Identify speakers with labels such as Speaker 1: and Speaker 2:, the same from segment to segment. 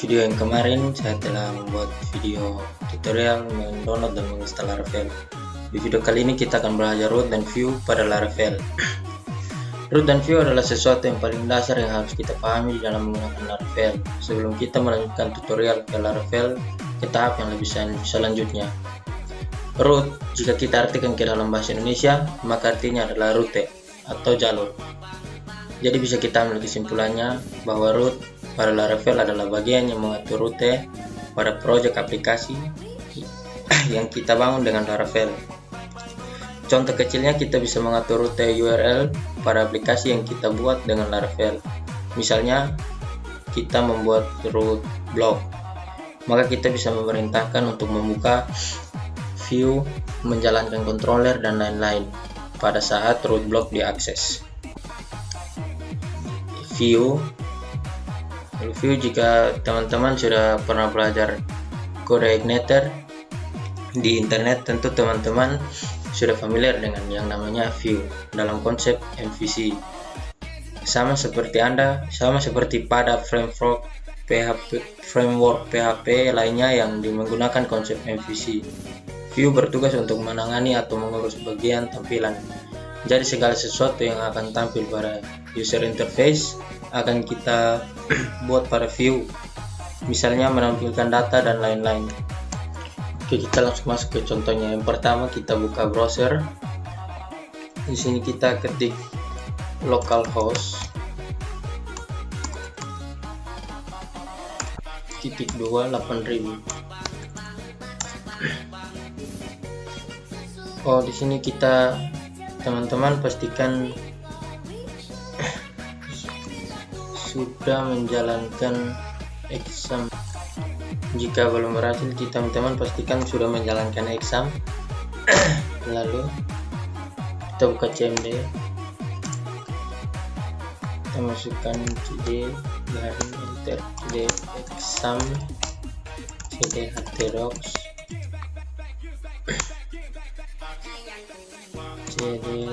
Speaker 1: video yang kemarin saya telah membuat video tutorial mendownload dan menginstal Laravel. Di video kali ini kita akan belajar root dan view pada Laravel. Root dan view adalah sesuatu yang paling dasar yang harus kita pahami di dalam menggunakan Laravel sebelum kita melanjutkan tutorial ke Laravel ke tahap yang lebih selanjutnya. Root, jika kita artikan ke dalam bahasa Indonesia, maka artinya adalah rute atau jalur. Jadi bisa kita ambil kesimpulannya bahwa root pada Laravel adalah bagian yang mengatur rute pada proyek aplikasi yang kita bangun dengan Laravel. Contoh kecilnya, kita bisa mengatur rute URL pada aplikasi yang kita buat dengan Laravel. Misalnya, kita membuat root blog, maka kita bisa memerintahkan untuk membuka view, menjalankan controller, dan lain-lain pada saat root blog diakses. View, jika teman-teman sudah pernah belajar kode Igniter di internet, tentu teman-teman sudah familiar dengan yang namanya view dalam konsep MVC. Sama seperti pada framework PHP lainnya yang menggunakan konsep MVC. View bertugas untuk menangani atau mengurus bagian tampilan. Jadi segala sesuatu yang akan tampil pada user interface akan kita buat pada view, misalnya menampilkan data dan lain-lain. Oke, kita langsung masuk ke contohnya. Yang pertama, kita buka browser. Di sini kita ketik localhost /2 8000. Oh, di sini kita, teman-teman pastikan sudah menjalankan exam. Jika belum berhasil, teman-teman pastikan sudah menjalankan exam. Lalu kita buka cmd, kita masukkan cd garing enter cd exam cd htdocs cd,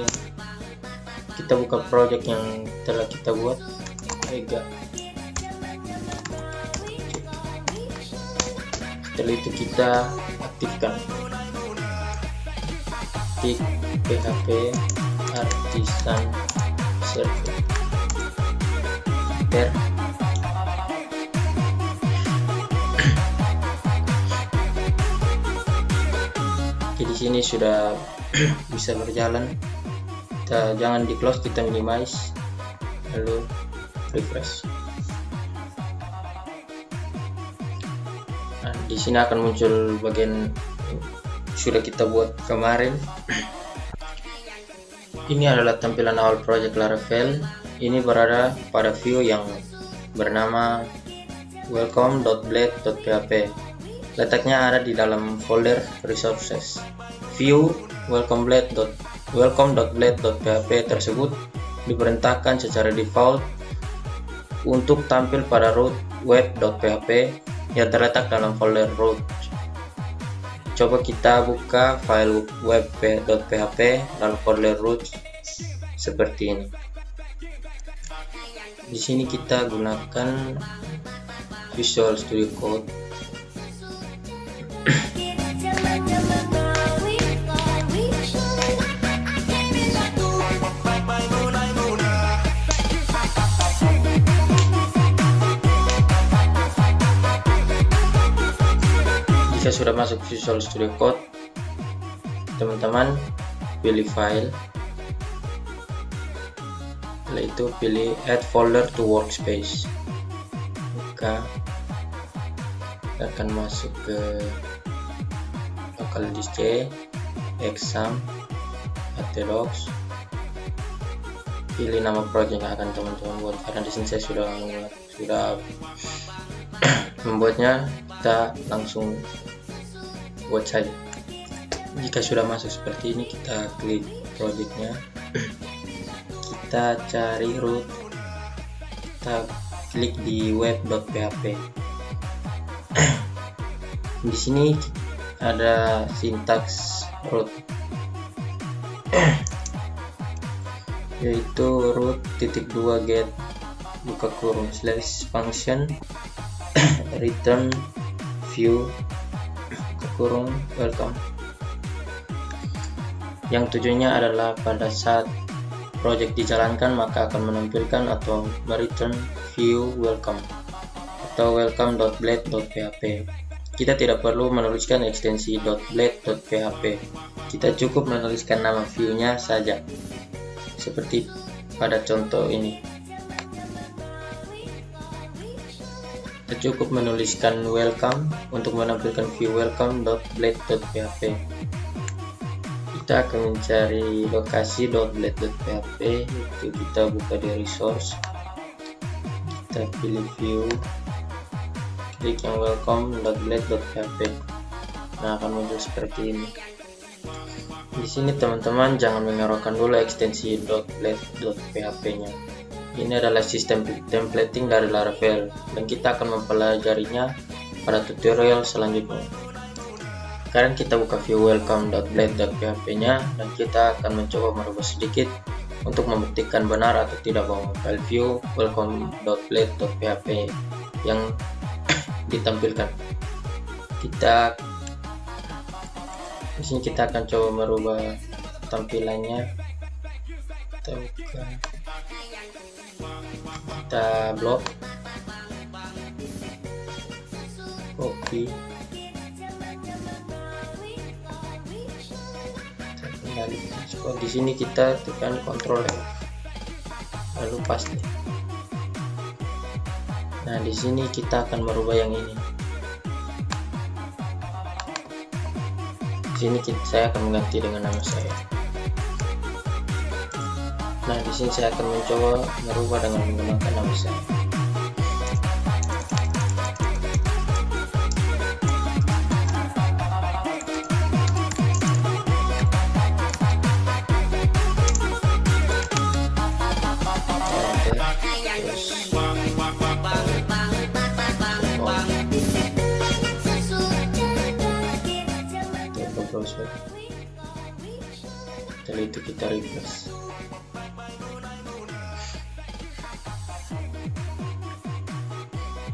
Speaker 1: kita buka project yang telah kita buat. Setelah itu kita aktifkan klik php artisan server. Oke, di sini sudah bisa berjalan. Kita jangan di close, kita minimize, lalu refresh. Nah, di sini akan muncul bagian sudah kita buat kemarin. Ini adalah tampilan awal project Laravel. Ini berada pada view yang bernama welcome.blade.php. Letaknya ada di dalam folder resources. View welcome.blade.php tersebut diperintahkan secara default untuk tampil pada root web.php yang terletak dalam folder root. Coba kita buka file web.php dalam folder root seperti ini. Di sini kita gunakan Visual Studio Code. Jika sudah masuk Visual Studio Code, teman-teman pilih file, setelah itu pilih add folder to workspace. Maka kita akan masuk ke local disk C, exam, htdocs, pilih nama project yang akan teman-teman buat. Karena di sini saya sudah membuatnya, kita langsung buat saja. Jika sudah masuk seperti ini, kita klik projectnya, kita cari root, kita klik di web.php. Di sini ada sintaks root, yaitu root .2 get buka kurung slash function return view kurung welcome, yang tujuannya adalah pada saat project dijalankan maka akan menampilkan atau mereturn view welcome atau welcome.blade.php. Kita tidak perlu menuliskan ekstensi .blade.php, kita cukup menuliskan nama view-nya saja seperti pada contoh ini. Kita cukup menuliskan welcome untuk menampilkan view welcome.blade.php. Kita akan mencari lokasi .blade.php, itu kita buka di resource, kita pilih view, klik yang welcome.blade.php. Nah, akan muncul seperti ini. Di sini teman-teman jangan mengeluarkan dulu ekstensi .blade.php-nya. Ini adalah sistem templating dari Laravel dan kita akan mempelajarinya pada tutorial selanjutnya. Sekarang kita buka view welcome.blade.php-nya dan kita akan mencoba merubah sedikit untuk membuktikan benar atau tidak bahwa file view welcome.blade.php yang ditampilkan. Di sini kita akan coba merubah tampilannya. Kita blok, copy, kita kembali di sini kita tekan Ctrl F, lalu paste. Nah, di sini kita akan merubah yang ini. Di sini saya akan mengganti dengan nama saya. Nah, di sini saya akan mencoba merubah dengan menggunakan nama saya. Setelah itu kita refresh.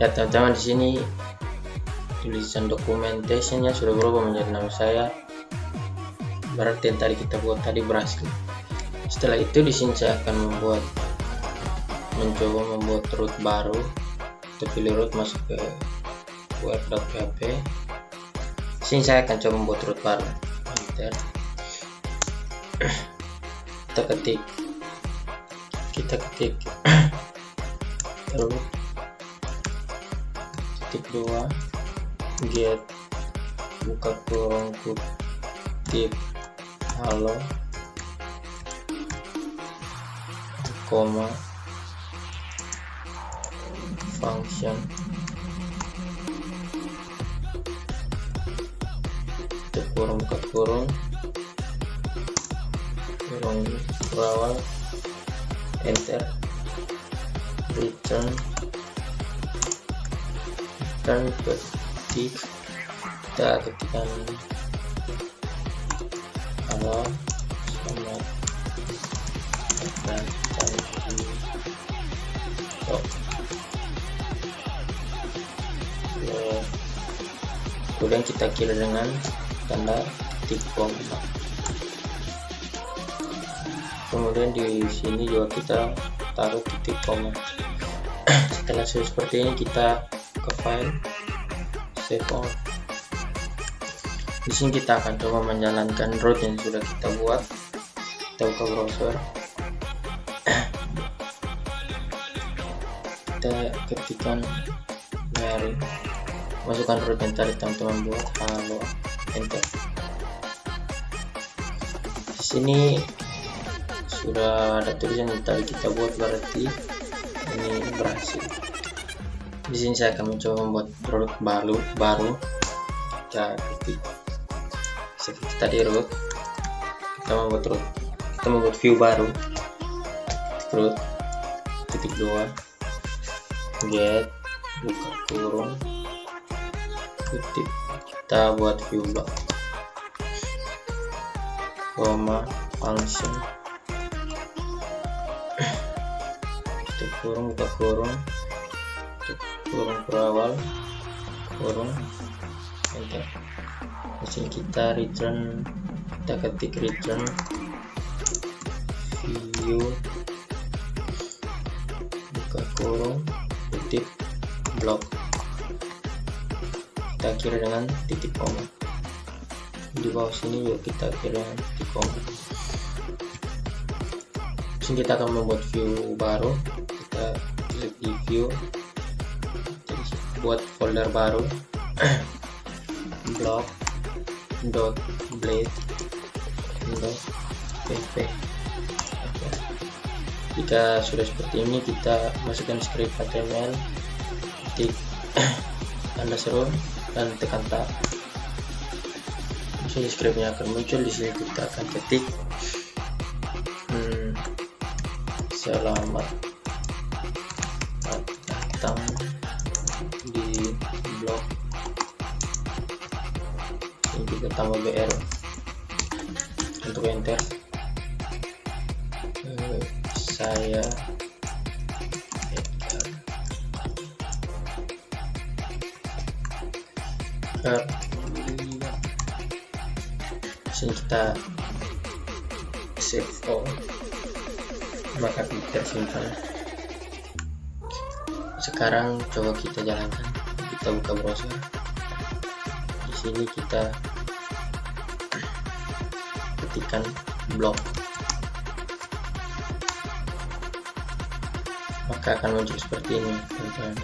Speaker 1: Ya teman-teman, di sini tulisan documentation-nya sudah berubah menjadi nama saya. Berarti yang tadi kita buat tadi berhasil. Setelah itu di sini saya akan mencoba membuat root baru. Kita pilih root, masuk ke web.php. Di sini saya akan coba membuat root baru. Enter. Kita ketik root .2 get buka kurung kutip halo koma function tutup kurung buka kurung berawal, enter, return ketik, kita ketikkan halo selamat datang di kemudian kita kirim dengan tanda titik koma. Kemudian di sini juga kita taruh titik koma. Setelah seperti ini kita ke file, save all. Di sini kita akan coba menjalankan root yang sudah kita buat. Kita buka browser, kita ketikkan Mary, masukkan root yang tadi teman-teman buat, halo, enter. Di sini sudah ada tulisan yang tadi kita buat, berarti ini berhasil. Di sini saya akan mencoba membuat root baru. Kita ketik seperti tadi root. Kita membuat view baru. Root titik 2 get buka kurung kutip, kita buat view block koma function tutup kurung buka kurung berawal, kurung, enter. Di sini kita return, kita ketik return view buka kurung kutip blok, kita akhiri dengan titik koma. Di bawah sini juga kita akhiri dengan titik koma. Terus kita akan membuat view baru, kita klik di view, buat folder baru blog dot blade dot pp. Jika sudah seperti ini, kita masukkan script HTML, ketik tanda seru dan tekan tab. Di sini scriptnya akan muncul. Di sini kita akan ketik selamat datang di blog. Ini kita tambah BR untuk enter. Saya Edgar. Sini kita save all, maka kita simpan. Sekarang coba kita jalankan, kita buka browser. Di sini kita ketikkan blog, maka akan muncul seperti ini, teman-teman.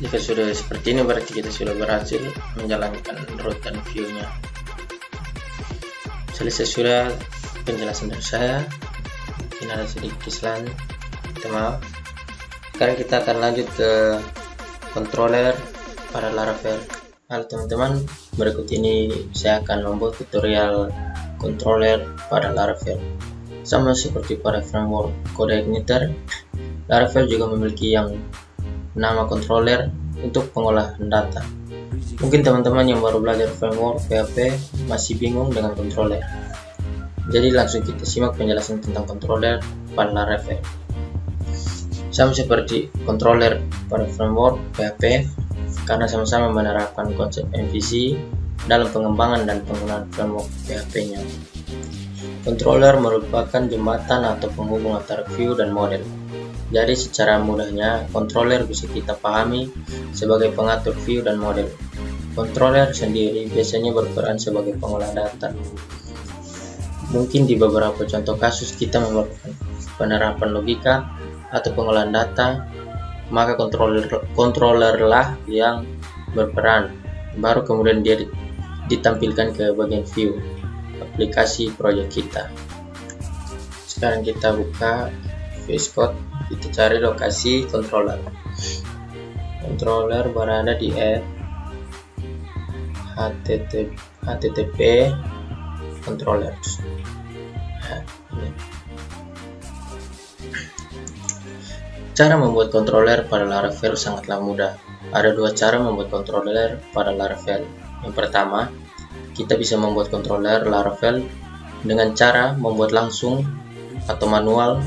Speaker 1: Jika sudah seperti ini, berarti kita sudah berhasil menjalankan root dan view-nya. Selesai sudah penjelasan dari saya. Mungkin ada sedikit kesalahan, minta maaf. Sekarang kita akan lanjut ke controller pada Laravel. Halo teman-teman, berikut ini saya akan membuat tutorial controller pada Laravel. Sama seperti pada framework CodeIgniter, Laravel juga memiliki yang nama controller untuk pengolahan data. Mungkin teman-teman yang baru belajar framework PHP masih bingung dengan controller. Jadi langsung kita simak penjelasan tentang controller pada Laravel. Sama seperti controller pada framework PHP, karena sama-sama menerapkan konsep MVC dalam pengembangan dan penggunaan framework PHP-nya. Controller merupakan jembatan atau penghubung antara view dan model. Jadi secara mudahnya, controller bisa kita pahami sebagai pengatur view dan model. Controller sendiri biasanya berperan sebagai pengolah data. Mungkin di beberapa contoh kasus kita memerlukan penerapan logika atau pengolahan data, maka controller lah yang berperan. Baru kemudian dia ditampilkan ke bagian view aplikasi proyek kita. Sekarang kita buka VS Code, kita cari lokasi controller. Controller berada di http controllers. Cara membuat controller pada Laravel sangatlah mudah. Ada dua cara membuat controller pada Laravel. Yang pertama, kita bisa membuat controller Laravel dengan cara membuat langsung atau manual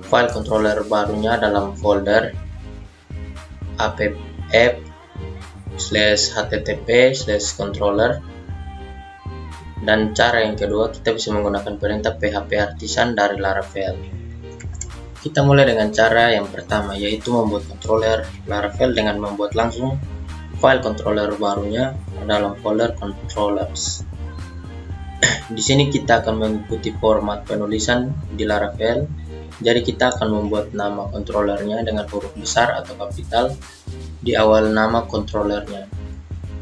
Speaker 1: file controller barunya dalam folder app/http/controller. Dan cara yang kedua, kita bisa menggunakan perintah PHP artisan dari Laravel. Kita mulai dengan cara yang pertama, yaitu membuat controller Laravel dengan membuat langsung file controller barunya dalam folder controllers. Di sini kita akan mengikuti format penulisan di Laravel. Jadi kita akan membuat nama controllernya dengan huruf besar atau kapital di awal nama controllernya.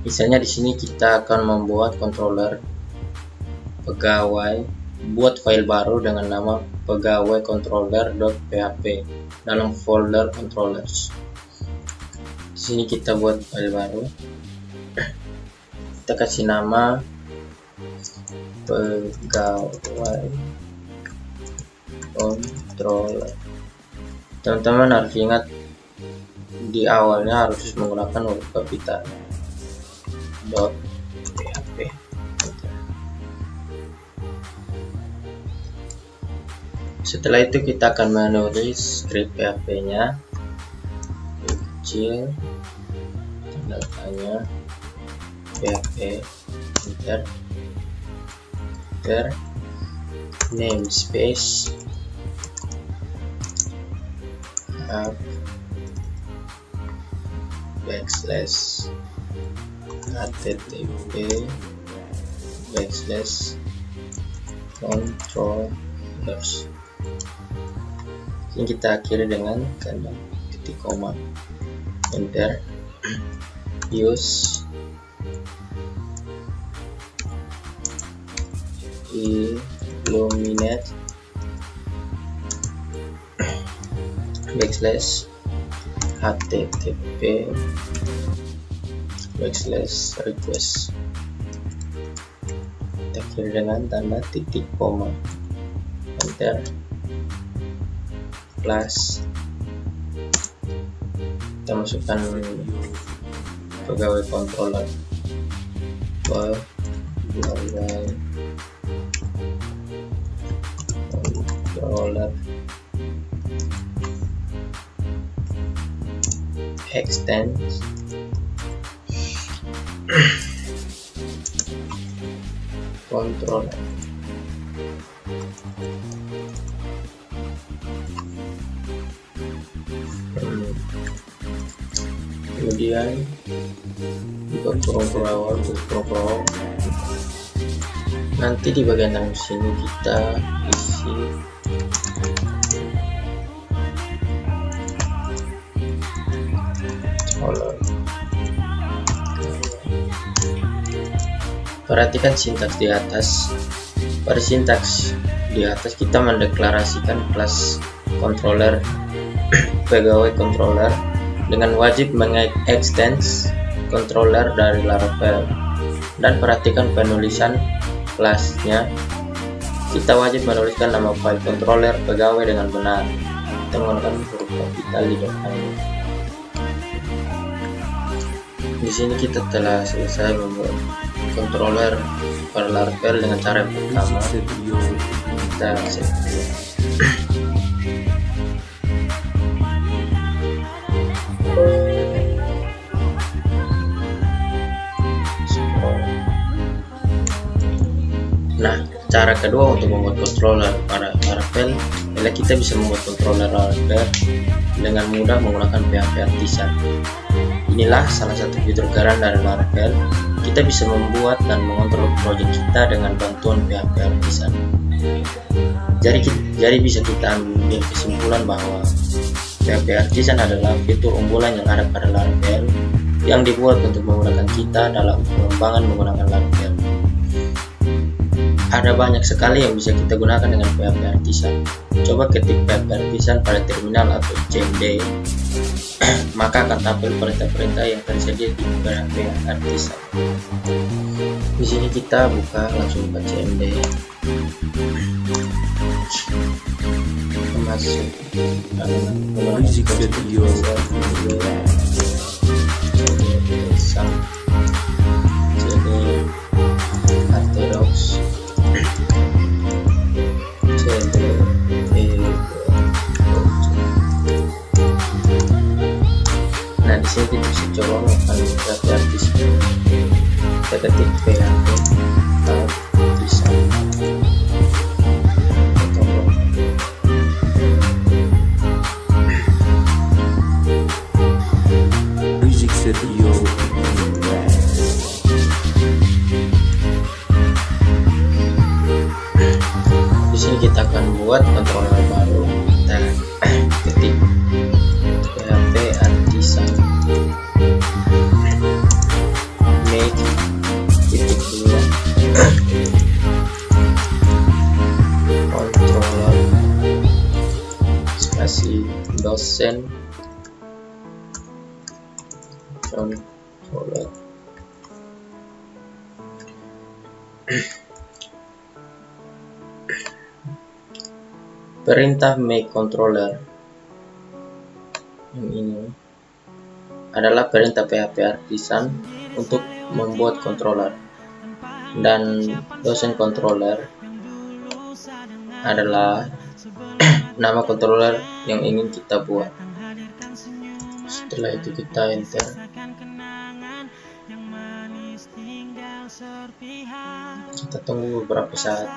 Speaker 1: Misalnya di sini kita akan membuat controller pegawai, buat file baru dengan nama pegawai controller.php dalam folder controllers. Di sini kita buat file baru. Kita kasih nama pegawai controller. Teman-teman harus ingat di awalnya harus menggunakan huruf kapital .php. Setelah itu kita akan menulis script PHP-nya kecil, datanya php enter namespace app backslash http backslash controllers. Ini kita akhiri dengan tanda titik koma, enter, use illuminate backslash http backslash request. Kita akhiri dengan tanda titik koma, enter, plus kita masukkan pegawai controller extends controller. Kemudian juga kurung nanti di bagian dalam sini kita isi color. Perhatikan sintaks di atas. Pada sintaks di atas kita mendeklarasikan kelas controller pegawai controller dengan wajib mengextends controller dari Laravel. Dan perhatikan penulisan kelasnya, kita wajib menuliskan nama file controller pegawai dengan benar. Kita menggunakan huruf kapital di depannya. Di sini kita telah selesai membuat controller pada Laravel dengan cara yang pertama. Kita Nah, cara kedua untuk membuat controller pada Laravel adalah kita bisa membuat controller Laravel dengan mudah menggunakan PHP Artisan. Inilah salah satu fitur keren dari Laravel. Kita bisa membuat dan mengontrol proyek kita dengan bantuan PHP Artisan. Jadi bisa kita ambil kesimpulan bahwa PHP Artisan adalah fitur unggulan yang ada pada Laravel yang dibuat untuk memudahkan kita dalam pengembangan menggunakan Laravel. Ada banyak sekali yang bisa kita gunakan dengan PHP Artisan. Coba ketik PHP Artisan pada terminal atau CMD, maka akan tampil perintah-perintah yang tersedia di PHP Artisan. Di sini kita buka, langsung buka CMD, masuk Nah, di sini kita bisa coba melakukan PHP Artisan. Kita ketik PHP Artisan.
Speaker 2: Music Studio.
Speaker 1: Di sini kita akan buat controller baru. Kita ketik PHP Artisan make titik 2 controller spasi dosen controller. Perintah make controller yang ini adalah perintah PHP Artisan untuk membuat controller, dan dosen controller adalah nama controller yang ingin kita buat. Setelah itu kita enter. Kita tunggu beberapa saat.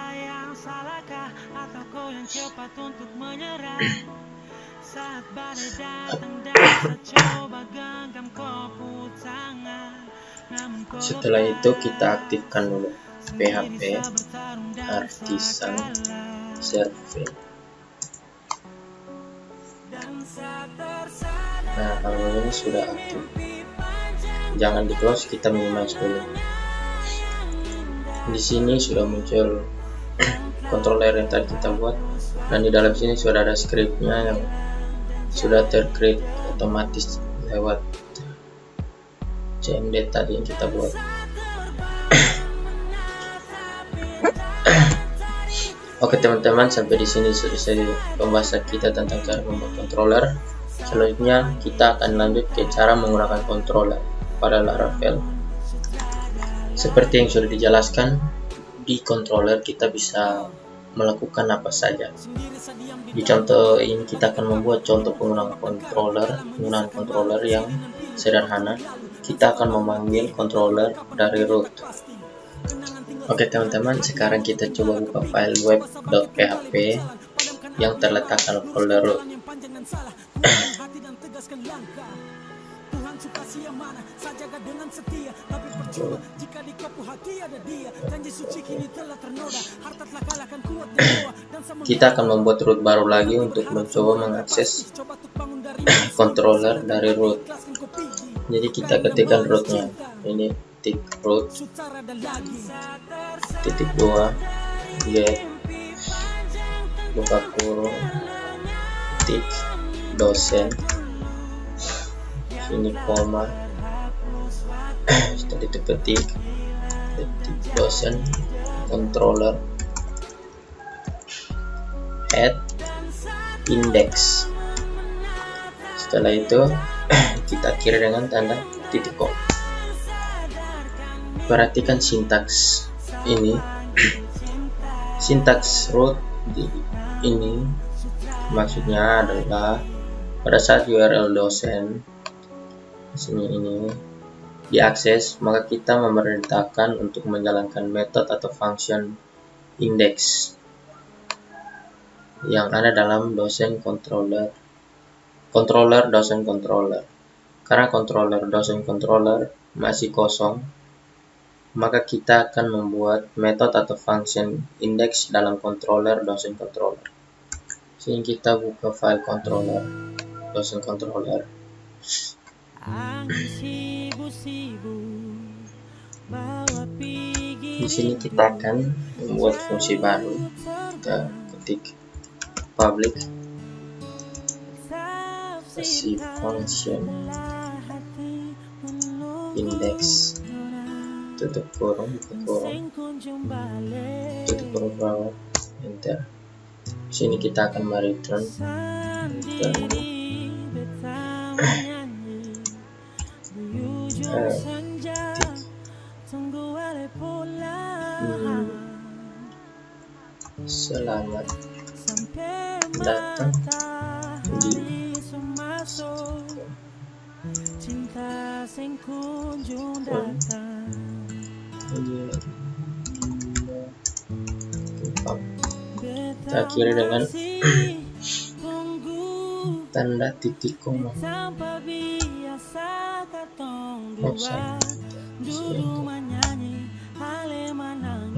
Speaker 1: Setelah itu kita aktifkan dulu PHP Artisan Server. Nah, kalau ini sudah aktif, jangan di close, kita minimize dulu. Di sini sudah muncul controller yang tadi kita buat, dan di dalam sini sudah ada scriptnya yang sudah tercreate otomatis lewat CMD tadi yang kita buat. Oke teman-teman, sampai di sini selesai pembahasan kita tentang cara membuat controller. Selanjutnya kita akan lanjut ke cara menggunakan controller pada Laravel. Seperti yang sudah dijelaskan, di controller kita bisa melakukan apa saja. Di contoh ini kita akan membuat contoh penggunaan controller yang sederhana. Kita akan memanggil controller dari root. Oke teman-teman, sekarang kita coba buka file web.php yang terletak dalam folder root. Kita akan membuat root baru lagi untuk mencoba mengakses controller dari root. Jadi kita ketikkan rootnya, ini titik root titik 2 get buka kurung titik dosen, sini koma, setelah itu ketik dosen controller add index. Setelah itu kita akhiri dengan tanda titik koma. Perhatikan sintaks ini. Sintaks root ini maksudnya adalah pada saat URL dosen sini ini diakses, maka kita memerintahkan untuk menjalankan metode atau function index yang ada dalam dosen controller dosen controller. Karena controller dosen controller masih kosong, maka kita akan membuat metode atau function index dalam controller dosen controller. Sini kita buka file controller dosen controller. Di sini kita akan membuat fungsi baru. Kita ketik public function index tutup kurung buka kurung tutup kurung bawah enter. Sini kita akan mereturn selamat datang di kita akhiri dengan tanda titik koma.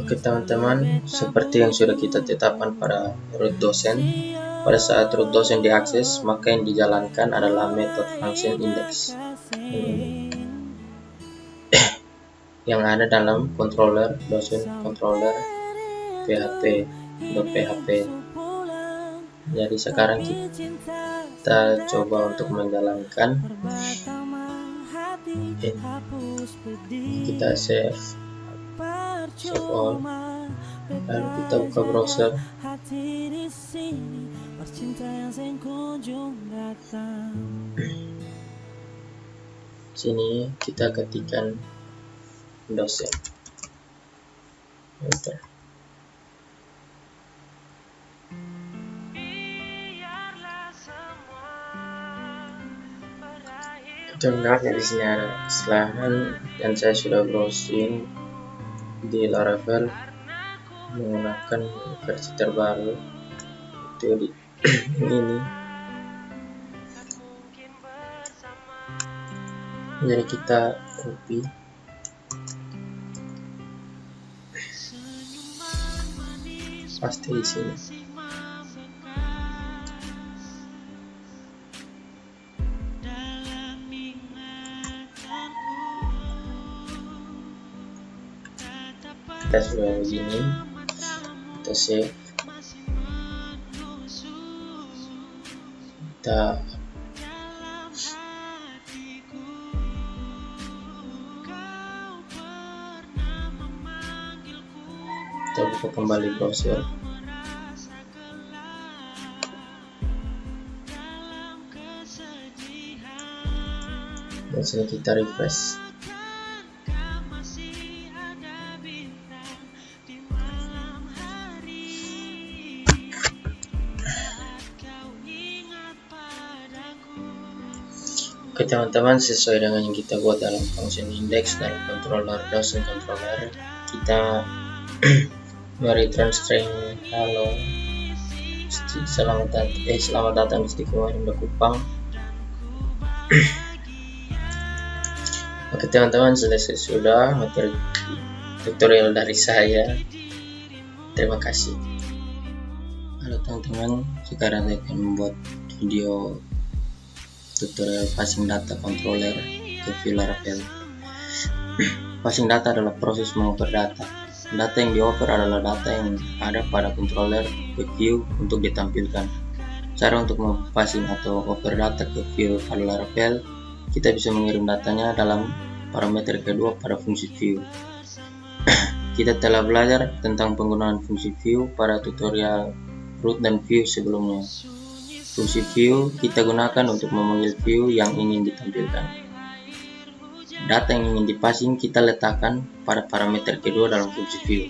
Speaker 1: Oke teman-teman, seperti yang sudah kita tetapkan pada root dosen, pada saat root dosen diakses, maka yang dijalankan adalah metode function index yang ada dalam controller dosen controller php. Jadi sekarang kita coba untuk menjalankan, kita save all, lalu kita buka browser. Sini kita ketikkan dosen, enter. Dengar di sini ada kesalahan dan saya sudah browsing di Laravel menggunakan versi terbaru itu di ini. Jadi kita copy paste di sini. Kita sudah begini, kita save, kita buka kembali browser. Dan sini kita refresh. Oke teman-teman, sesuai dengan yang kita buat dalam function index dalam controller dosen controller, kita mereturn string halo, selamat datang di Stikom Indah Kupang. Oke teman-teman, selesai sudah materi tutorial dari saya. Terima kasih. Halo teman-teman, sekarang saya akan membuat video tutorial passing data controller ke view Laravel. Passing data adalah proses mengoper data. Data yang dioper adalah data yang ada pada controller ke view untuk ditampilkan. Cara untuk passing atau oper data ke view pada Laravel, kita bisa mengirim datanya dalam parameter kedua pada fungsi view. Kita telah belajar tentang penggunaan fungsi view pada tutorial root dan view sebelumnya. Fungsi view kita gunakan untuk memanggil view yang ingin ditampilkan. Data yang ingin dipassing kita letakkan pada parameter kedua dalam fungsi view.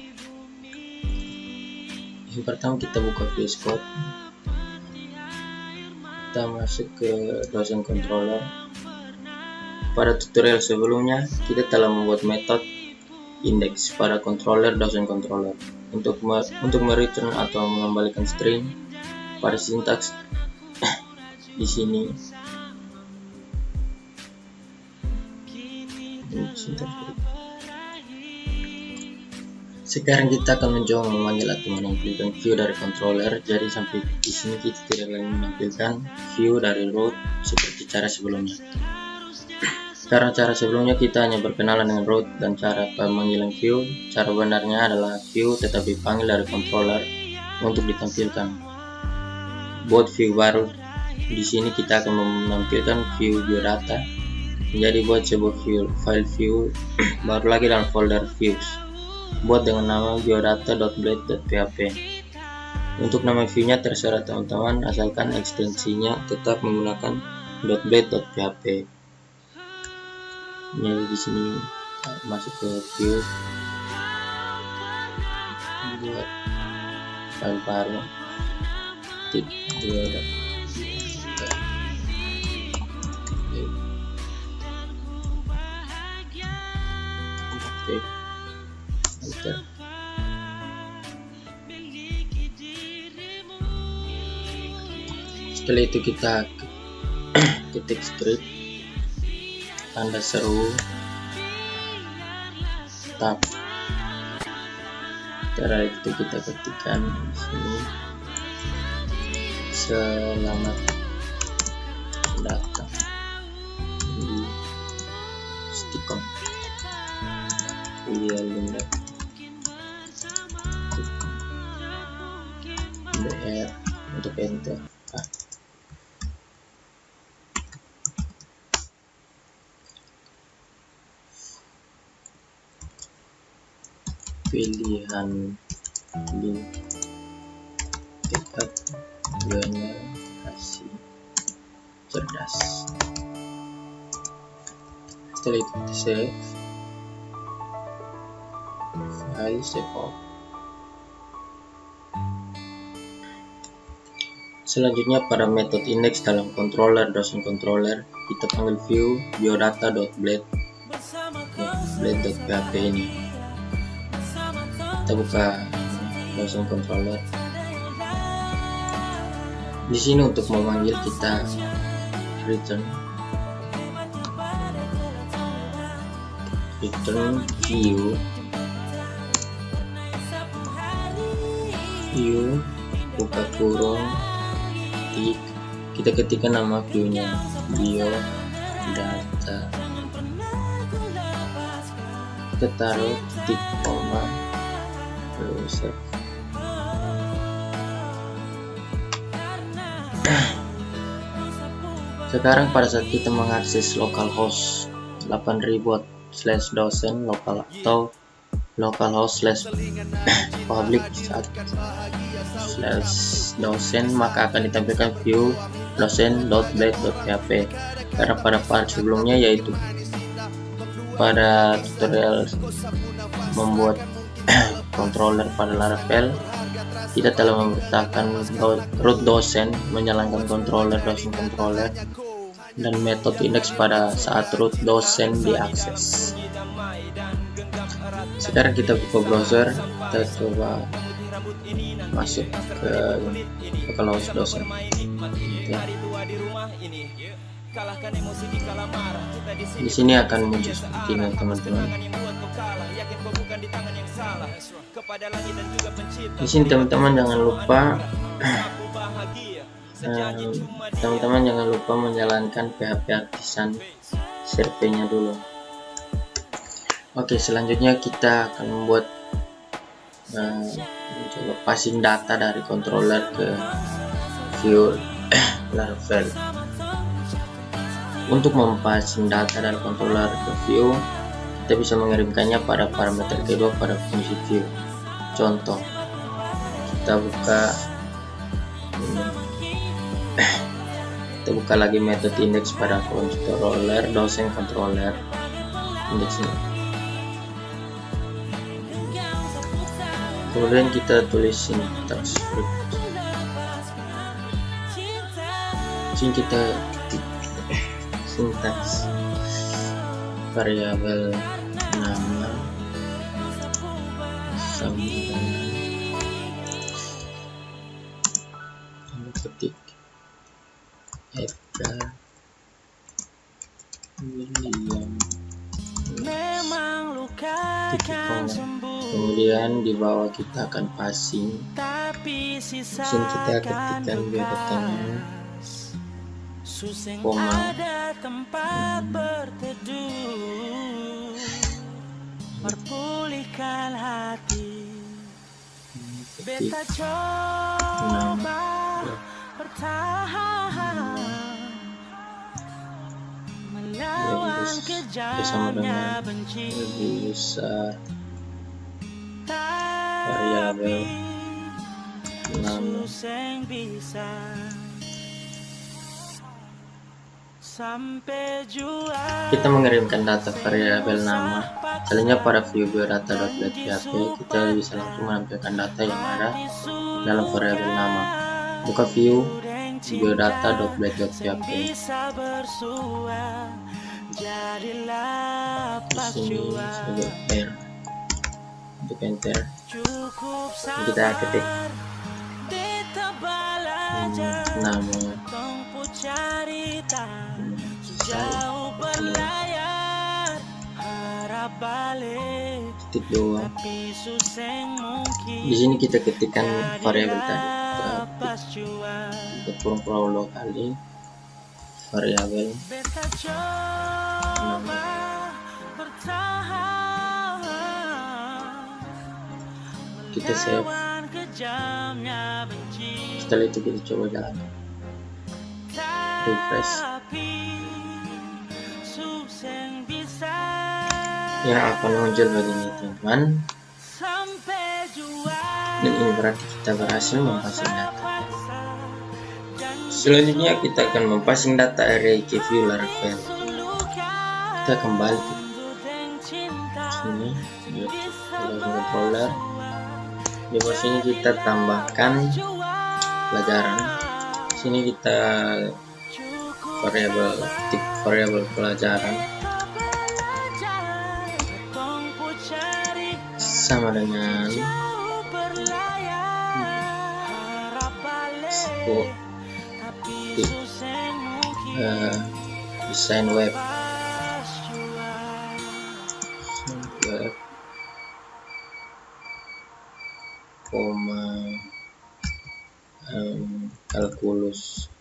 Speaker 1: Yang pertama kita buka VS Code. Kita masuk ke dosen controller. Pada tutorial sebelumnya kita telah membuat metode index pada controller dosen controller untuk mereturn atau mengembalikan string. Pada sintaks di sini sekarang kita akan mencoba memanggil atau menampilkan view dari controller. Jadi sampai di sini kita tidak lagi menampilkan view dari root seperti cara sebelumnya. Karena cara sebelumnya kita hanya berkenalan dengan root dan cara pemanggilan view. Cara benarnya adalah view tetap dipanggil dari controller untuk ditampilkan. Buat view baru, di sini kita akan menampilkan view biodata. Jadi buat sebuah file view baru lagi dalam folder views. Buat dengan nama biodata.blade.php. Untuk nama view-nya terserah teman-teman, asalkan ekstensinya tetap menggunakan .blade.php. Jadi di sini masuk ke view, buat file baru. Setelah itu kita ketik script tanda seru tab. Setelah itu kita ketikkan di sini selamat datang di Stikom Indah BR untuk enter. Pilihan link tepat generasi cerdas. Setelah itu kita save file, save all. Selanjutnya pada metode index dalam controller dosen controller kita panggil view biodata.blade.php ini. Kita buka Dosen controller. Di sini untuk memanggil kita return view buka kurung kita ketikkan nama viewnya bio data, kita taruh titik koma terus sekarang pada saat kita mengakses localhost 8000/dosen lokal atau localhost/public /dosen, maka akan ditampilkan view dosen.blade.php. Karena pada part sebelumnya, yaitu pada tutorial membuat controller pada Laravel, kita telah memerintahkan root dosen menyalakan controller dosen controller dan metode index pada saat root dosen diakses. Sekarang kita buka browser, kita coba masuk ke localhost dosen. Di sini akan muncul seperti ini teman-teman. Di sini teman-teman jangan lupa menjalankan PHP Artisan servernya dulu. Oke, selanjutnya kita akan membuat mencoba passing data dari controller ke view Laravel. Untuk mempassing data dari controller ke view, kita bisa mengirimkannya pada parameter kedua pada fungsi view. Contoh, kita buka lagi metode index pada controller dosen controller index ini. Kemudian kita tulis syntax script. Sini kita sintaks variabel nama sampai ketik Edgar William kemudian di bawah kita akan passing. Di sini kita ketikkan biodata koma
Speaker 3: berpulihkan hati, beta
Speaker 1: ketik
Speaker 3: coba bertahan melawan
Speaker 1: sama
Speaker 3: kejamnya
Speaker 1: dengan
Speaker 3: benci,
Speaker 1: lebih besar variabel nama.
Speaker 3: suseng bisa sampai jua.
Speaker 1: Kita mengirimkan data variabel nama. Misalnya pada view biodata.php, kita bisa langsung menampilkan data yang ada dalam variabel nama. Buka view biodata.blade.php. Di sini sebagai enter. Untuk enter, kita ketik nama
Speaker 3: jauh berlayar harap balik
Speaker 1: titik 2.
Speaker 3: tapi suseng mungkin
Speaker 1: Di sini kita ketikkan variabel tadi. Kita kurung prolog kali variabel
Speaker 3: beta coba bertahan
Speaker 1: kita save.
Speaker 3: melawan kejamnya benci.
Speaker 1: Setelah itu kita coba jalankan, refresh. Ya, akan muncul begini teman-teman. Dan ini berarti kita berhasil mempassing data. Selanjutnya kita akan mempassing data array ke view Laravel. Kita kembali ke sini di controller. Di bawah sini kita tambahkan pelajaran. Sini kita variabel sama dengan
Speaker 3: jauh berlayar, harap balik, tapi susah mungkin
Speaker 1: desain web,
Speaker 3: pas jua.
Speaker 1: web, koma, kalkulus,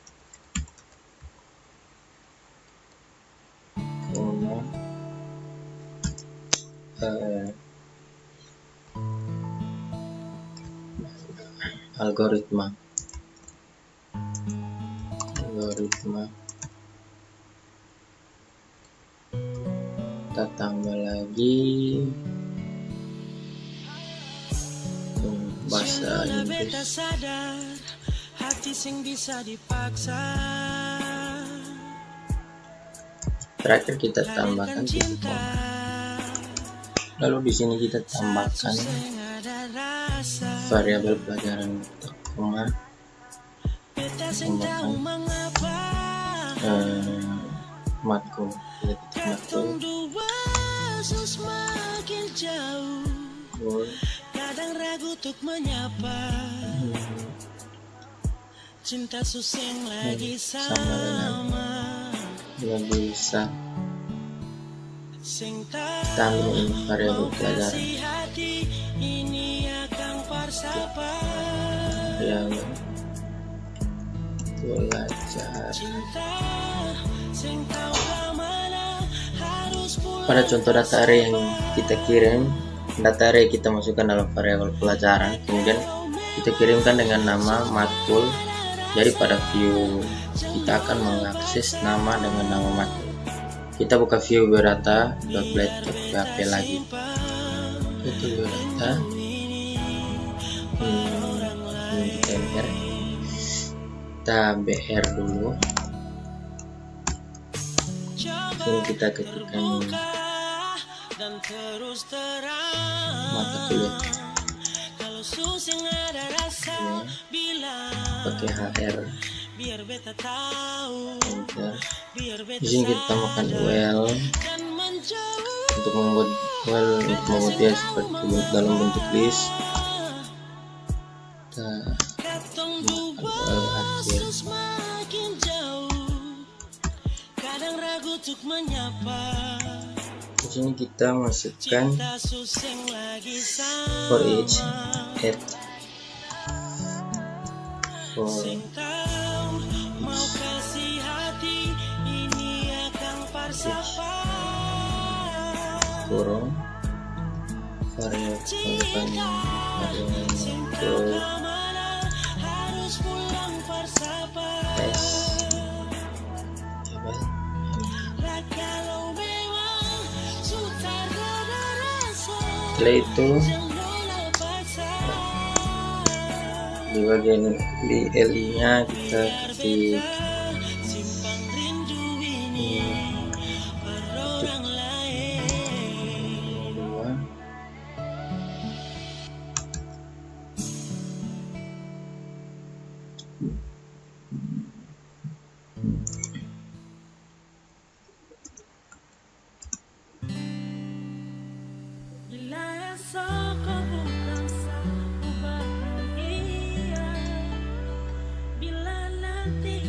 Speaker 1: koma, algoritma, kita tambah lagi bahasa Inggris.
Speaker 3: Sadar, hati sing bisa dipaksa.
Speaker 1: Terakhir kita tambahkan titik koma. Lalu di sini kita tambahkan variabel pelajaran koma, tambahkan matkul, kita titik matkul,
Speaker 3: Semakin jauh, kadang ragu untuk menyapa. Cinta suseng lagi sama,
Speaker 1: nggak bisa tambah ini variabel pelajaran yang belajar. Pada contoh data array yang kita kirim, data array kita masukkan dalam variabel pelajaran, kemudian kita kirimkan dengan nama matkul. Jadi pada view kita akan mengakses nama dengan nama matkul. Kita buka view biodata.blade.php lagi. Itu biodata. Kita enter. Kita br dulu. Lalu kita ketikkan mata kuliah. Pakai hr. Enter. Di sini kita tambahkan UL untuk membuat dia seperti dalam bentuk list. Kita UL akhir. Di sini kita masukkan for each at for kurung variabel tes. Setelah itu di bagian li nya kita ketik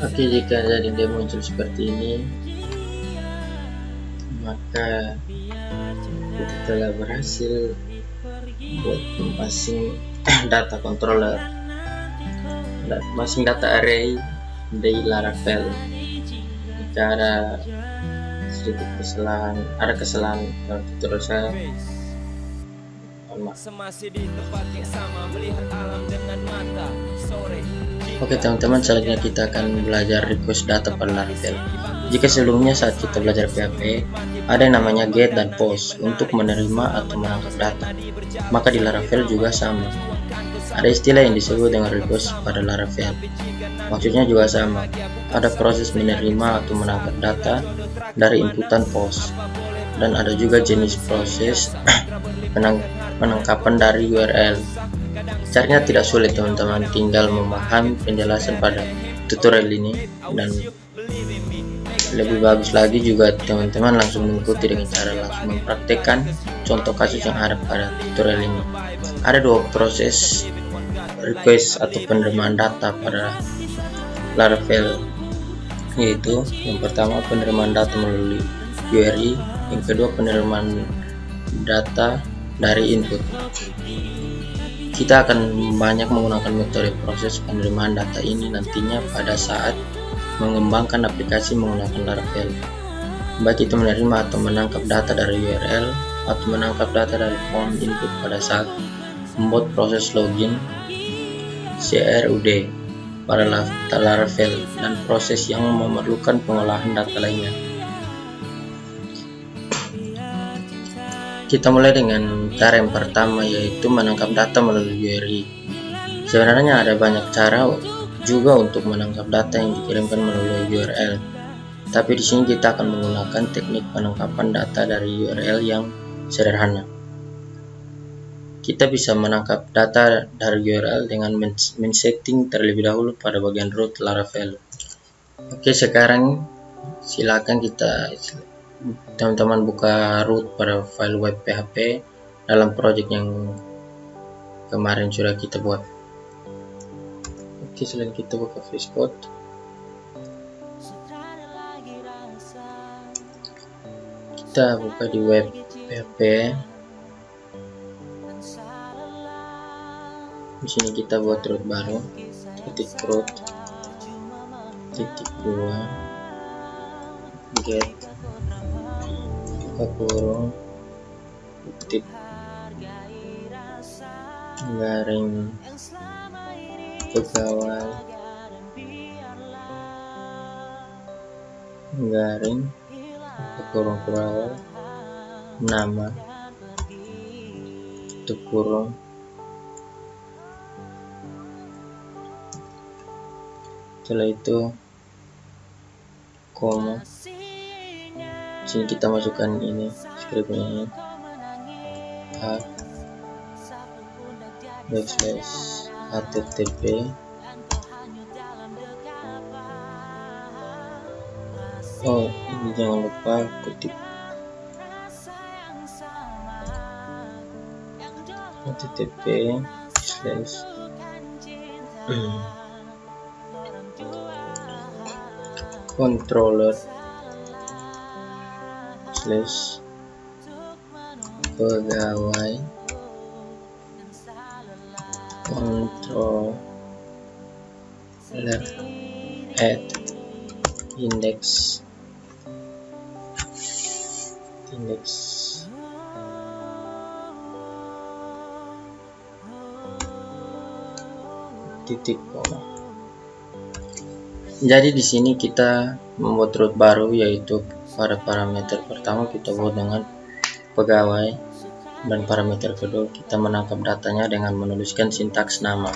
Speaker 1: Oke, jika jadi dia muncul seperti ini, maka kita telah berhasil buat passing data controller, passing data array dari Laravel. Jika ada sedikit kesalahan, dalam tutorial saya,
Speaker 4: Semasih di tempat yang sama melihat alam dengan mata sore.
Speaker 1: Oke teman-teman, selanjutnya kita akan belajar request data pada Laravel. Jika sebelumnya saat kita belajar PHP ada yang namanya get dan post untuk menerima atau menangkap data, maka di Laravel juga sama. Ada istilah yang disebut dengan request pada Laravel. Maksudnya juga sama. Ada proses menerima atau menangkap data dari inputan post, dan ada juga jenis proses penangkapan dari URL. Caranya tidak sulit teman-teman, tinggal memahami penjelasan pada tutorial ini dan lebih bagus lagi juga teman-teman langsung mengikuti dengan cara langsung mempraktekkan contoh kasus yang ada pada tutorial ini. Ada dua proses request atau penerimaan data pada Laravel, yaitu yang pertama penerimaan data melalui URI, yang kedua penerimaan data dari input. Kita akan banyak menggunakan metode proses penerimaan data ini nantinya pada saat mengembangkan aplikasi menggunakan Laravel, baik itu menerima atau menangkap data dari URL atau menangkap data dari form input pada saat membuat proses login CRUD pada Laravel dan proses yang memerlukan pengolahan data lainnya. Kita mulai dengan cara yang pertama, yaitu menangkap data melalui URI. Sebenarnya ada banyak cara juga untuk menangkap data yang dikirimkan melalui URL. Tapi di sini kita akan menggunakan teknik penangkapan data dari URL yang sederhana. Kita bisa menangkap data dari URL dengan men-setting terlebih dahulu pada bagian root Laravel. Oke, sekarang silakan teman-teman buka root pada file web PHP dalam project yang kemarin sudah kita buat. Oke, selain kita buka VS Code, kita buka di web PHP. Di sini kita buat root baru, titik root, titik 2, get, buka kurung, titik garing pegawai garing kurung pegawai nama tutup kurung setelah itu koma. Sini kita masukkan ini scriptnya ini /http ini jangan lupa ketik http controller pegawai controller at index titik koma. Jadi di sini kita membuat root baru, yaitu pada parameter pertama kita buat dengan pegawai dan parameter kedua kita menangkap datanya dengan menuliskan sintaks nama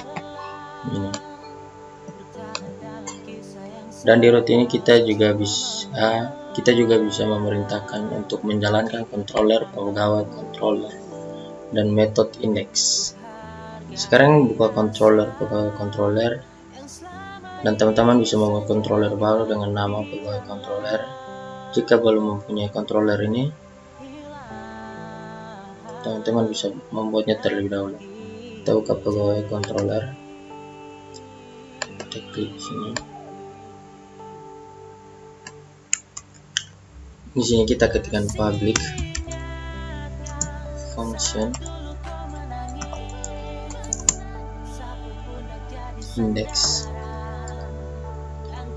Speaker 1: ini. Dan di root ini kita juga bisa memerintahkan untuk menjalankan controller, pegawai controller, dan metode index. Sekarang buka controller, pegawai controller, dan teman-teman bisa membuat controller baru dengan nama pegawai controller. Jika belum mempunyai controller ini, teman-teman bisa membuatnya terlebih dahulu. Kita buka pegawai controller, kita klik sini. Di sini kita ketikkan public function index,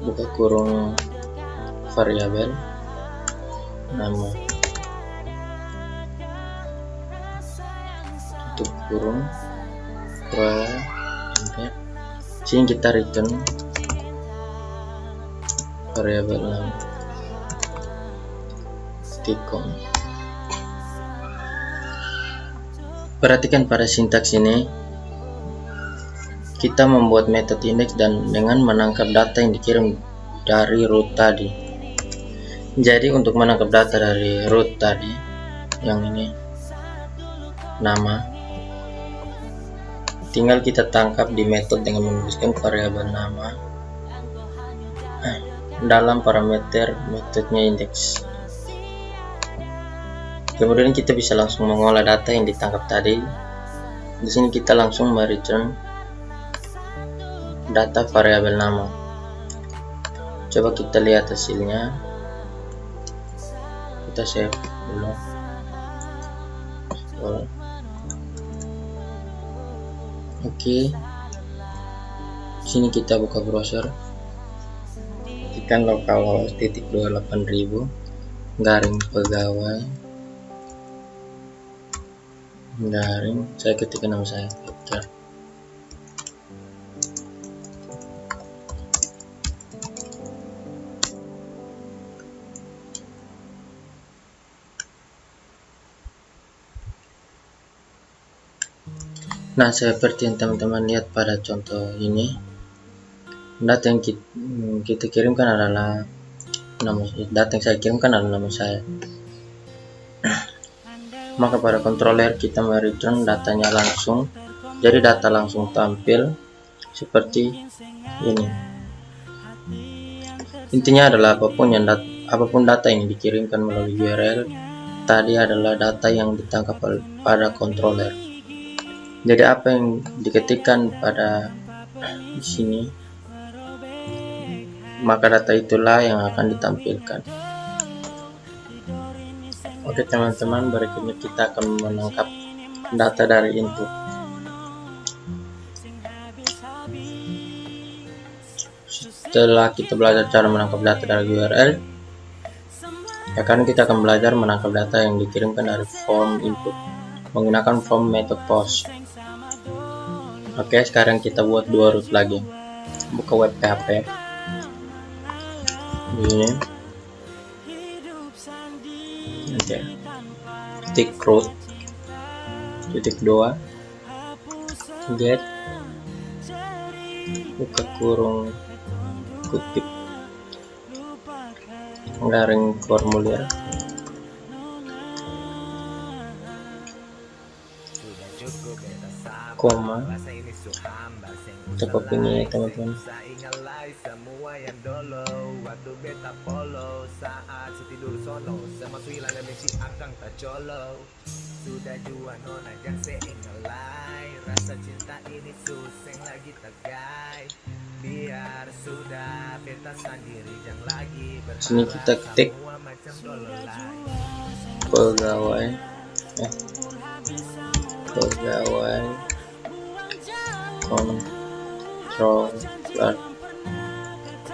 Speaker 1: buka kurung variabel nama, tutup kurung enter. Sini kita return variabel nama titik. Perhatikan pada sintaks ini, kita membuat metode index dan dengan menangkap data yang dikirim dari root tadi. Jadi untuk menangkap data dari root tadi, yang ini nama, tinggal kita tangkap di metode dengan menuliskan variabel nama dalam parameter metodenya indeks. Kemudian kita bisa langsung mengolah data yang ditangkap tadi. Di sini kita langsung mereturn data variabel nama. Coba kita lihat hasilnya. Kita save dulu. Oke. Sini kita buka browser. Ketikkan localhost /28000 garing pegawai garing, saya ketikkan nama saya Edgar. Nah, seperti yang teman-teman lihat pada contoh ini, data yang kita kirimkan adalah data yang saya kirimkan adalah nama saya. Maka pada controller kita mereturn datanya langsung, jadi data langsung tampil seperti ini. Intinya adalah apapun data yang dikirimkan melalui URL tadi adalah data yang ditangkap pada controller. Jadi apa yang diketikkan pada di sini, maka data itulah yang akan ditampilkan. Oke teman-teman, berikutnya kita akan menangkap data dari input. Setelah kita belajar cara menangkap data dari URL, sekarang kita akan belajar menangkap data yang dikirimkan dari form input menggunakan form method post. Oke, sekarang kita buat dua root lagi. Buka web PHP. Ini. Oke. Titik root. Titik 2. Get. Buka kurung kutip. Garing formulir. Koma. Kita copy ini ya teman-teman. Sini kita ketik pegawai controller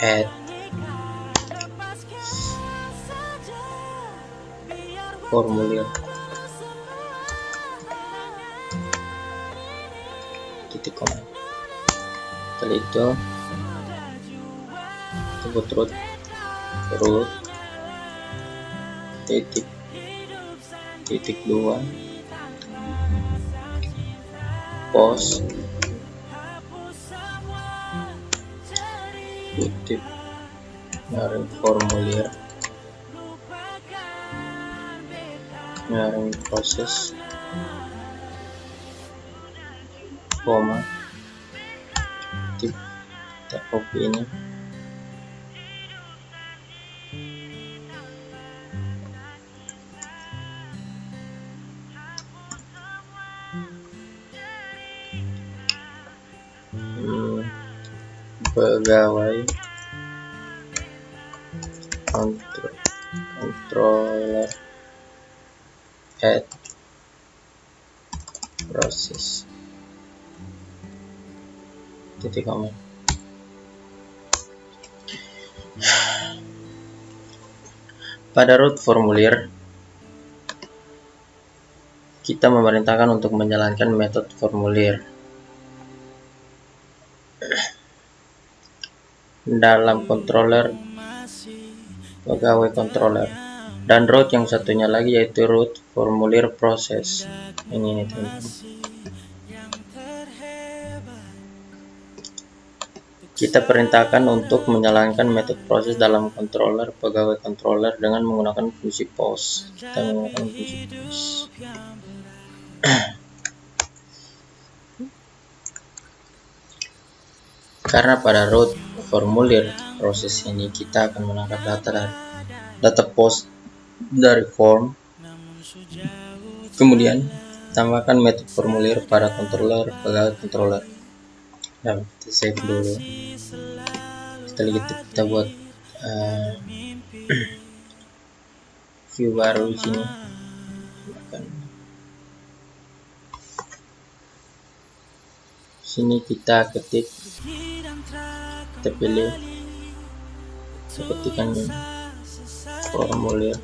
Speaker 1: add formulir titik koma. Setelah itu sebut root titik 2 post kutip garing formulir garing proses koma kita copy ini. Pegawai controller add process titik koma. Pada root formulir kita memerintahkan untuk menjalankan metode formulir dalam controller pegawai controller, dan root yang satunya lagi yaitu root formulir proses ini teman-teman. Kita perintahkan untuk menjalankan metode proses dalam controller pegawai controller dengan menggunakan fungsi post. Kita menggunakan fungsi post. Karena pada root formulir proses ini kita akan menangkap data post dari form. Kemudian tambahkan metode formulir pada controller pegawai controller. Nah, kita save dulu. Setelah itu kita buat view baru di sini. Sini kita ketik, kita pilih, kita ketikkan formulir.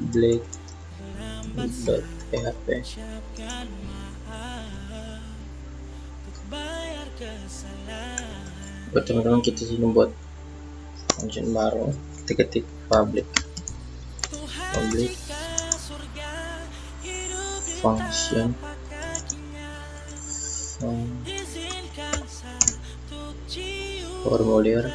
Speaker 1: .blade.php. Buat teman-teman kita sini buat function baru, kita ketik public function formulir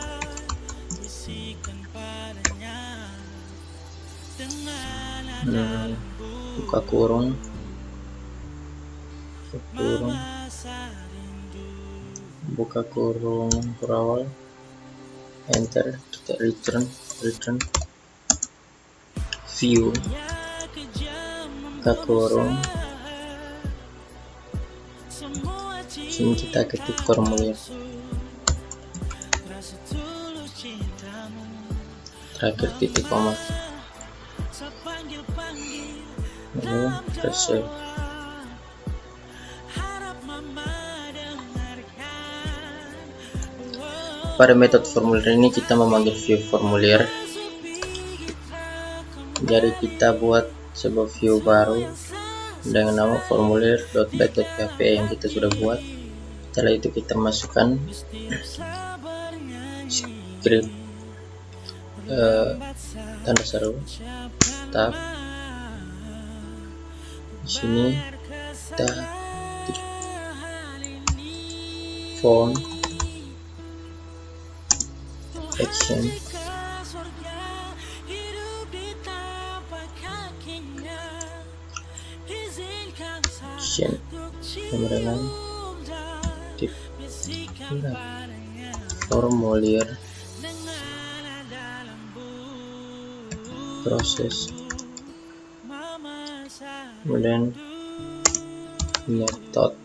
Speaker 1: buka kurung berawal, enter, kita return view buka kurung, sini kita ketik formulir, terakhir titik koma, lalu kita save. Pada metode formulir ini kita memanggil view formulir. Jadi kita buat sebuah view baru dengan nama formulir.blade.php yang kita sudah buat. Setelah itu kita masukkan script tanda seru tab. Di sini kita font action kemudian formulir proses, kemudian metode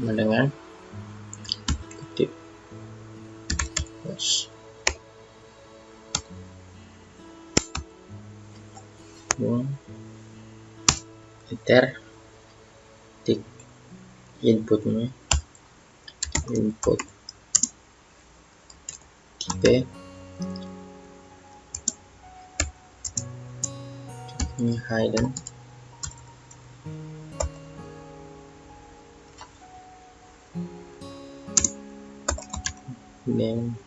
Speaker 1: dengan kutip post, enter, tik inputnya, input tipe hidden, name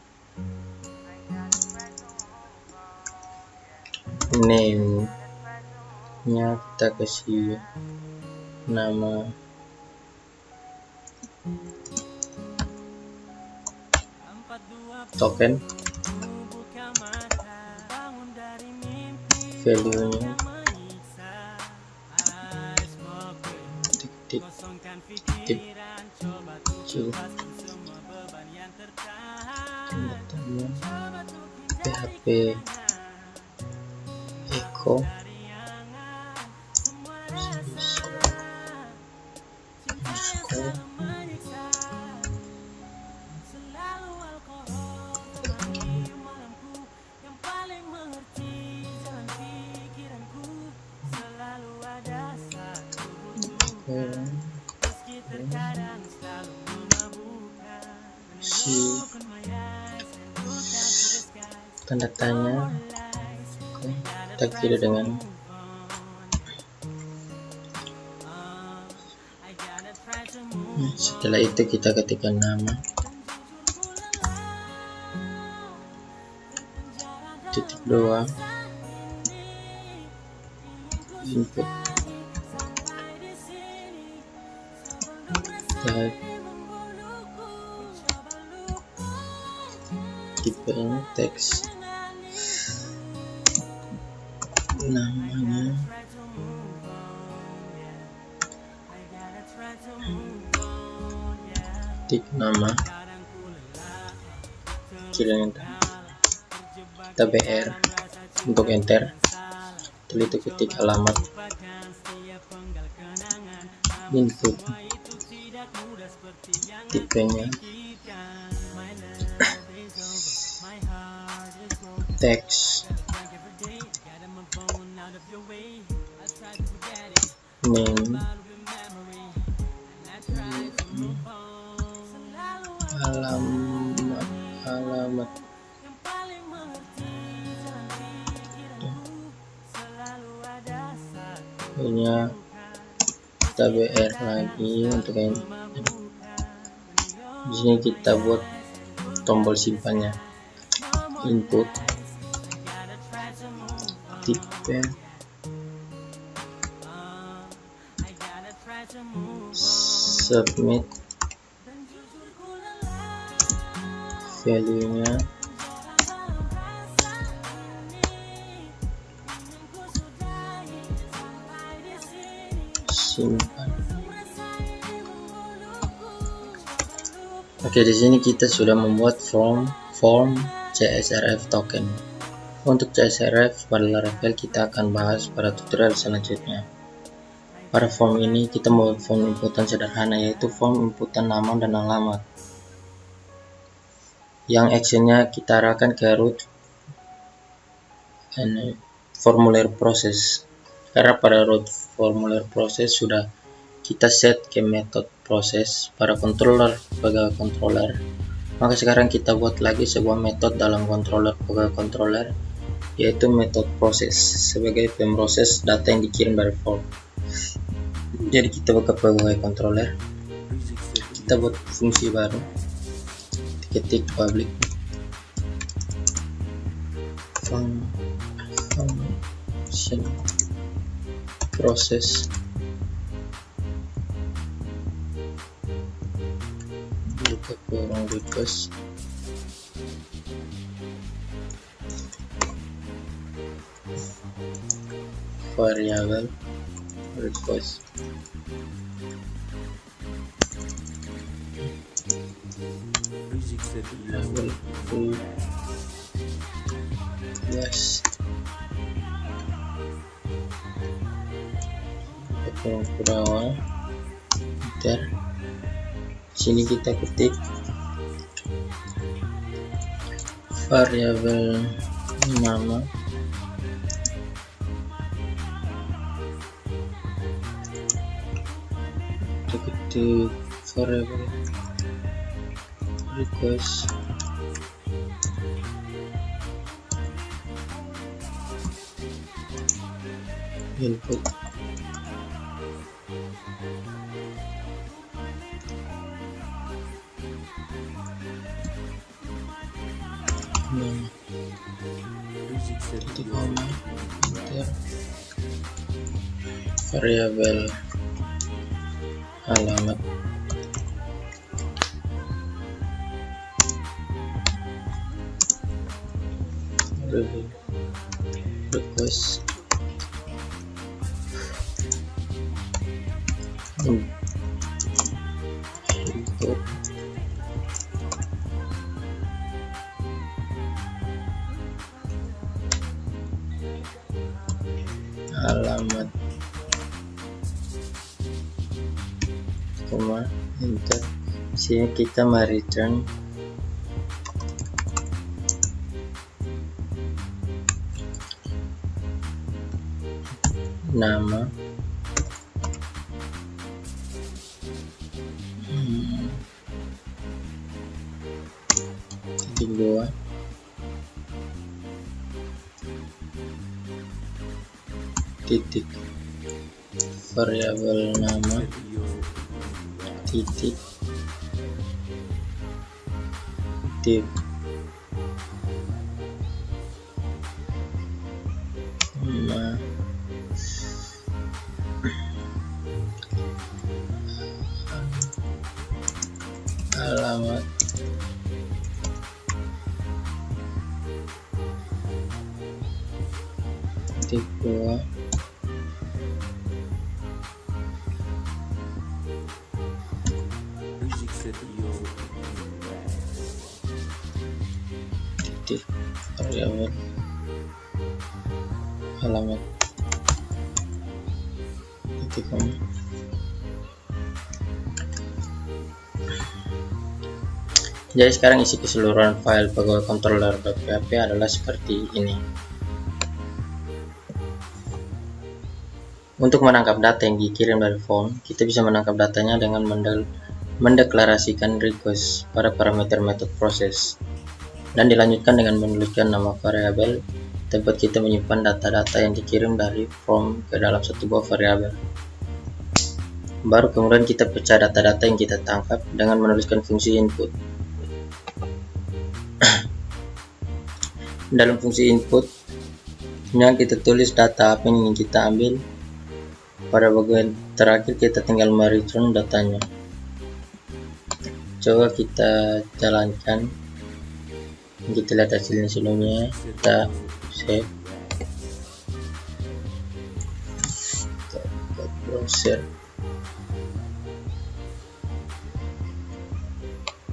Speaker 1: nya kita kasih nama token, value nya tip PHP echo tanda tanya. Kita kira dengan setelah itu kita ketikkan nama, titik 2 input type tipenya teks, namanya ketik nama, kita BR untuk enter. Setelah itu ketik alamat, input tipenya, teks, name, alamat punya kita BR lagi untuk yang di sini kita buat tombol simpannya, input tipe, submit, value nya simpan. Oke, di sini kita sudah membuat form CSRF token. Untuk CSRF pada Laravel kita akan bahas pada tutorial selanjutnya. Pada form ini kita membuat form inputan sederhana, yaitu form inputan nama dan alamat, yang actionnya kita arahkan ke root and formulir proses. Karena pada root formulir proses sudah kita set ke method proses pada controller sebagai controller, maka sekarang kita buat lagi sebuah metode dalam controller sebagai controller, yaitu method proses sebagai pemproses data yang dikirim dari form. Jadi kita buka sebagai controller, kita buat fungsi baru, ketik public function proses, buka kurung request, variabel request, variabel request, kurang enter. Sini kita ketik variabel nama, kita ketik variabel request, input titik koma, enter, variabel alamat, request, input alamat, koma, enter. Sini kita return nama, titik dua, titik variabel nama, titik div nama, alamat, ketik 2
Speaker 2: Music Studio.
Speaker 1: titik variabel alamat titik koma. Jadi sekarang isi keseluruhan file pegawai controller.php adalah seperti ini. Untuk menangkap data yang dikirim dari form, kita bisa menangkap datanya dengan mendeklarasikan request pada parameter method proses, dan dilanjutkan dengan menuliskan nama variabel tempat kita menyimpan data-data yang dikirim dari form ke dalam satu buah variabel. Baru kemudian kita pecah data-data yang kita tangkap dengan menuliskan fungsi input. Dalam fungsi inputnya kita tulis data apa yang ingin kita ambil. Pada bagian terakhir kita tinggal mereturn datanya. Coba kita jalankan, kita lihat hasilnya sebelumnya. Kita save, kita buka browser,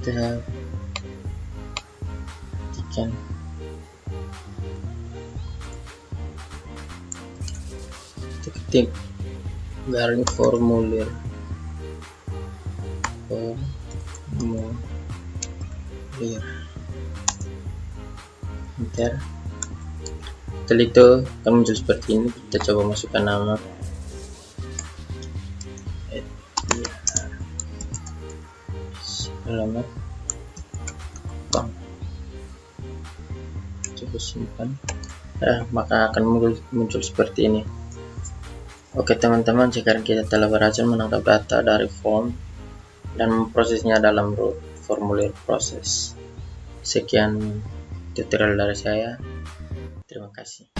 Speaker 1: kita ketikkan ketik garing formulir enter. Setelah itu akan muncul seperti ini. Kita coba masukkan nama alamat bank, coba simpan. Maka akan muncul seperti ini. Oke teman-teman, sekarang kita telah berhasil menangkap data dari form dan memprosesnya dalam root formulir proses. Sekian tutorial dari saya. Terima kasih.